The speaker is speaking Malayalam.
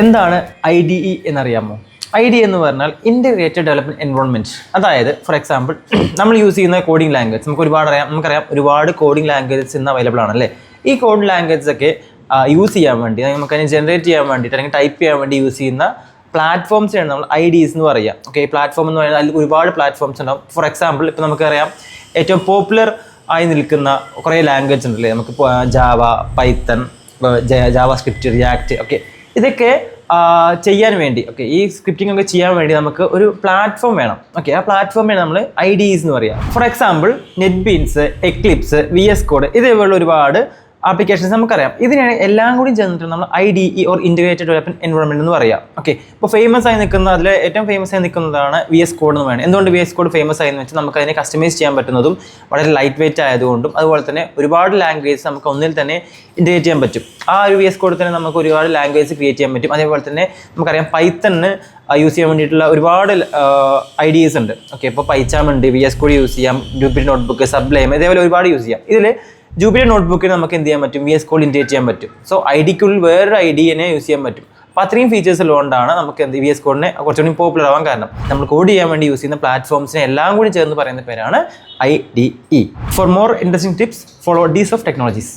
എന്താണ് IDE എന്നറിയാമോ? IDE എന്ന് പറഞ്ഞാൽ ഇൻ്റഗ്രേറ്റഡ് ഡെവലപ്മെൻറ്റ് എൻവയോൺമെൻറ്റ്. അതായത് ഫോർ എക്സാമ്പിൾ നമ്മൾ യൂസ് ചെയ്യുന്ന കോഡിംഗ് ലാംഗ്വേജ് നമുക്കറിയാം ഒരുപാട് കോഡിംഗ് ലാംഗ്വേജസ് ഇന്ന് അവൈലബിൾ ആണല്ലേ. ഈ കോഡിംഗ് ലാംഗ്വേജസ് ഒക്കെ യൂസ് ചെയ്യാൻ വേണ്ടി നമുക്കതിനെ ജനറേറ്റ് ചെയ്യാൻ വേണ്ടിയിട്ട് അല്ലെങ്കിൽ ടൈപ്പ് ചെയ്യാൻ വേണ്ടി യൂസ് ചെയ്യുന്ന പ്ലാറ്റ്ഫോംസിനാണ് നമ്മൾ IDEs എന്ന് പറയുക. ഓക്കെ, പ്ലാറ്റ്ഫോം എന്ന് പറയുന്നത് അതിൽ ഒരുപാട് പ്ലാറ്റ്ഫോംസ് ഉണ്ടാവും. ഫോർ എക്സാമ്പിൾ ഇപ്പോൾ നമുക്കറിയാം ഏറ്റവും പോപ്പുലർ ആയി നിൽക്കുന്ന കുറേ ലാംഗ്വേജ് ഉണ്ടല്ലേ. നമുക്ക് Java, Python, Java script, react, okay, ഇതൊക്കെ ചെയ്യാൻ വേണ്ടി ഈ സ്ക്രിപ്റ്റിംഗ് ഒക്കെ ചെയ്യാൻ വേണ്ടി നമുക്ക് ഒരു പ്ലാറ്റ്ഫോം വേണം. ഓക്കെ, ആ പ്ലാറ്റ്ഫോമിനെ നമ്മൾ IDEs എന്ന് പറയാം. For example NetBeans, Eclipse, VS code ഇതേപോലുള്ള ഒരുപാട് ആപ്ലിക്കേഷൻസ് നമുക്കറിയാം. ഇതിനാണ് എല്ലാം കൂടി ചേർന്നിട്ട് നമ്മൾ IDE or integrated development environment എന്ന് പറയാം. ഓക്കെ, ഇപ്പോൾ ഫേമസ് ആയി നിൽക്കുന്ന അതിൽ ഏറ്റവും ഫേമസ് ആയി നിൽക്കുന്നതാണ് VS കോഡ് എന്ന് പറയുന്നത്. എന്തുകൊണ്ട് VS കോഡ് ഫേമസ് ആയെന്ന് വെച്ചാൽ നമുക്ക് അതിനെ കസ്റ്റമൈസ് ചെയ്യാൻ പറ്റുന്നതും വളരെ ലൈറ്റ് വെയിറ്റ് ആയതുകൊണ്ടും അതുപോലെ തന്നെ ഒരുപാട് ലാംഗ്വേജ് നമുക്ക് ഒന്നിൽ തന്നെ ഇൻ്റഗ്രേറ്റ് ചെയ്യാൻ പറ്റും. ആ ഒരു VS കോഡിൽ തന്നെ നമുക്ക് ഒരുപാട് ലാംഗ്വേജ് ക്രിയേറ്റ് ചെയ്യാൻ പറ്റും. അതേപോലെ തന്നെ നമുക്കറിയാം പൈത്തണിന് യൂസ് ചെയ്യാൻ വേണ്ടിയിട്ടുള്ള ഒരുപാട് IDEs ഉണ്ട്. ഓക്കെ, ഇപ്പോൾ പൈച്ചാം ഉണ്ട്, VS കോഡ് യൂസ് ചെയ്യാം, ജൂപ്പിറ്റർ നോട്ട്ബുക്ക്, സബ്ലൈം, ഇതേപോലെ ഒരുപാട് യൂസ് ചെയ്യാം. ഇതിൽ ജൂപ്പിറ്റർ നോട്ട്ബുക്കിൽ നമുക്ക് എന്ത് ചെയ്യാൻ പറ്റും? VS കോഡ് ഇൻറ്റഗ്രേറ്റ് ചെയ്യാൻ പറ്റും. സോ IDEക്കുള്ളിൽ വേറൊരു IDEനെ യൂസ് ചെയ്യാൻ പറ്റും. അപ്പോൾ അത്രയും ഫീച്ചേഴ്സ് ഉള്ളതുകൊണ്ടാണ് നമുക്ക് VS കോഡിനെ കുറച്ചുകൂടി പോപ്പുലർ ആവാൻ കാരണം. നമ്മൾ കോഡ് ചെയ്യാൻ വേണ്ടി യൂസ് ചെയ്യുന്ന പ്ലാറ്റ്ഫോംസിനെ എല്ലാം കൂടി ചേർന്ന് പറയുന്ന പേരാണ് IDE. For more interesting tips follow these of technologies.